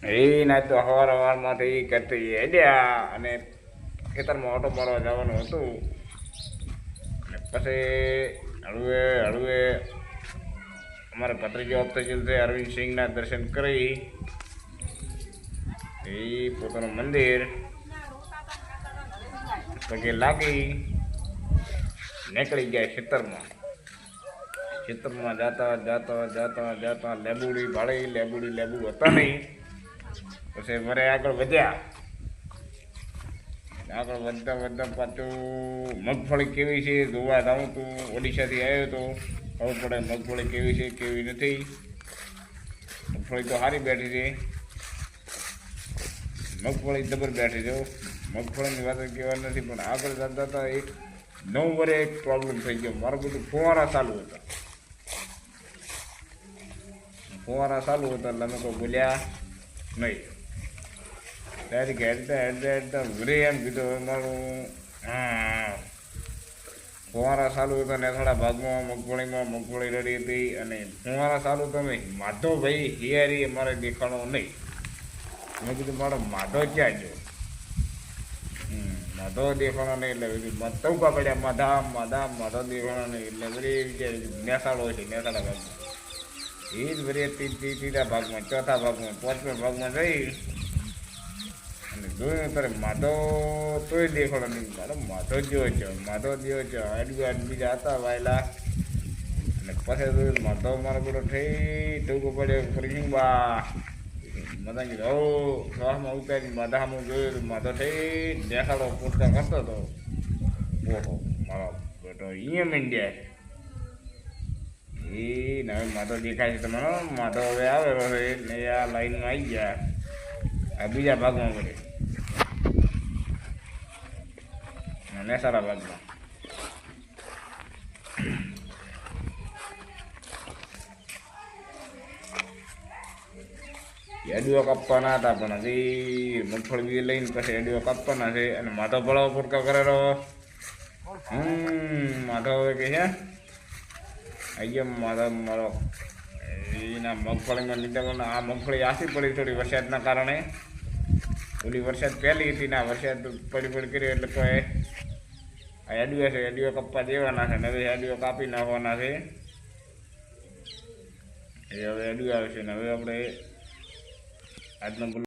એ ના તો હવારમાંથી કરતી હેડ્યા અને ખેતરમાં ઓટો મારવા જવાનું હતું. અને પછી હળવે હળવે અમારે ભત્રીજો આપતા છે અરવિંદ સિંહના દર્શન કરી એ પોતાનું મંદિર પગે લાગી નીકળી ગયા ખેતરમાં. ખેતરમાં જતા જતા જતા જતા લેબુડી ભાળી લેબુ હતા નહીં. પછી મારે આગળ વધ્યા. આગળ વધતા વધતા પાછું મગફળી કેવી છે જોવા જાઉં તું. ઓડિશાથી આવ્યો તો ખબર પડે મગફળી કેવી છે કેવી નથી. મગફળી તો સારી બેઠી છે. મગફળી જબર બેઠી છે. મગફળીની વાત કહેવા નથી પણ આગળ જતા હતા એક 9 વરે એક પ્રોબ્લેમ થઈ ગયો. મારું બધું ફુવારા ચાલુ હતા. ફુવારા ચાલુ હતા એટલે અમે કોઈ બોલ્યા નહીં. ત્યારે હેડતા ઘરે એમ કીધું મારું ફુવારા ચાલુ હતા ને થોડા ભાગમાં મગફળી રડી હતી. અને ફુવારા ચાલુ તમે માધવભાઈ હિયારી અમારે દેખાણો નહીં. મેં કીધું મારો માધવ ક્યાં ગયો? માધવ દેખાણો નહીં એટલે તવકા પડ્યા માધવ દેખાણો નહીં એટલે બધી નેસાડો છે નેસાડા ભાગમાં. એ જ બધી ત્રીજા ભાગમાં ચોથા ભાગમાં પાંચમા ભાગમાં જઈ અને જોયું ત્યારે માધવ તોય દેખાડો નહીં. મારો માધવ જેવો છે આડું બીજા હતા વાયલા. અને પછી જોયું માધવ મારો બધો થઈ ટૂંકો પડ્યો ફરી બા મદા કીધું હો શ્વાસમાં ઉતારી માધામાં જોયું માધવ થઈ દેખાડો પૂરતા કરતો હતો. ઓહો મારો બેટો અહીંયા મીંડ્યા એ નવે માધવ દેખાય છે તમારો. માધવ હવે આવેલો છે ને આ લાઈનમાં આવી ગયા આ બીજા ભાગમાં પડે અને સારા ભાગમાં. એડીઓ કાપવાના હતા પણ હજી મગફળી બી લઈને પછી એડીઓ કાપવાના છે. અને માધવ ભળાવો પૂરકા કરેલો. માધવ હવે કે છે અહીંયા માધવ મારો એના મગફળીમાં લીધા. આ મગફળી આસી પડી થોડી વરસાદના કારણે. ઓલી વરસાદ પહેલી હતી ને વરસાદ પડી કર્યો એટલે કોઈ આ એડીઓ છે એડીઓ કાપવા દેવાના છે. હવે એડીઓ કાપી નાખવાના છે. એ હવે એડીઓ આવશે ને હવે આપણે આજનો